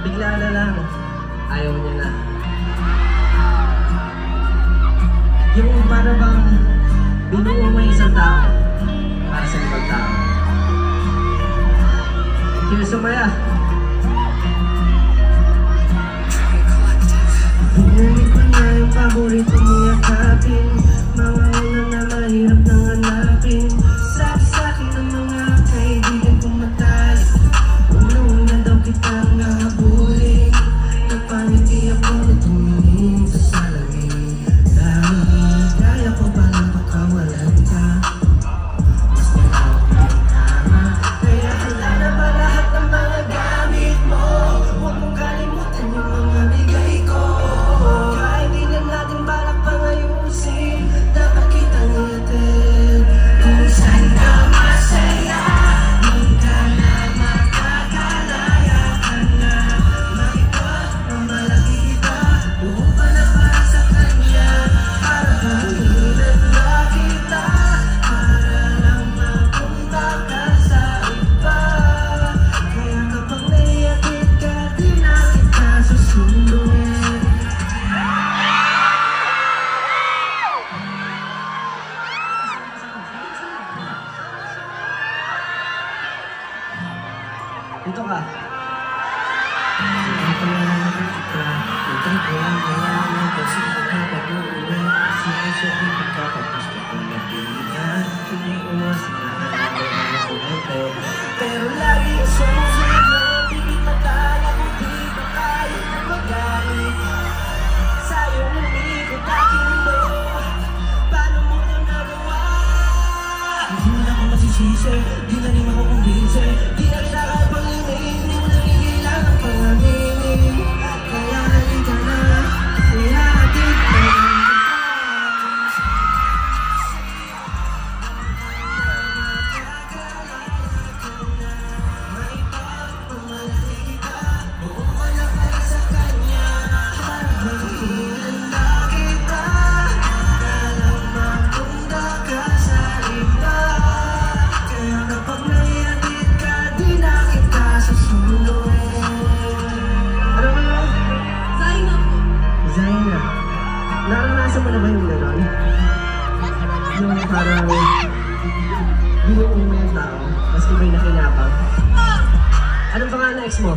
bigla na lang, ayaw niya na. Yung para bang binuo mo isang tao para sa ibang tao. Cheers, sumaya! Pinili ko na yung paborito mong yakapin, mga una na mahirap nang hanapin. Sabi sa'kin ng mga kaibigan kong matalik, una-una daw kitang nahabulin. Napangiti ako na tumingin sa salamin, dahil kaya ko ba lang pakawalan ka? Mas malawak na yung tama, kaya handa na ba lahat ng mga gamit mo? Huwag mong kalimutan yung mga bigay ko. Kahit di na natin balak pang ayusin, dapat kitang iatid kung saan ka masaya. Di ka na makakalaya ka na, maipagmamalaki kita, buo ka na para sa kanya. Para pag-ilan na kita, para lang mapunta ka sa iba. Kaya kapag naiakit ka, di na kita susunduin. Dito ka. Ang pangalan kita, utang ko lang malaman kasi nakapag-uwi. Sinasabi pagkatapos ko kung nabilihan, iniuwas na hanggang ako nato. Pero lagi sumusunod na di kita kaya, kung di ka kaya na magalit. Sa'yo umikot aking mundo, paano mo ito nagawa? Hindi mo na ako masisisi, di na rin ako kumbinse. Di na rin ako pangingin, di mo nangigilan ang panganginin. Kaya halika na, ihatid na lang kita. Makakalaya ka na, maipagmamalaki kita, buo ka na para sa kanya. Pagmamahilan na kita, para lang mapunta ka sa iba. Kaya kapag naiatid ka, di na kita susunduin. Ano ba yun? Zaina po. Zaina, naranasan mo na ba yung gano'n? Yung parang binuo mo yung tao, mas iba'y nakinapang. Anong pangalan ng ex mo?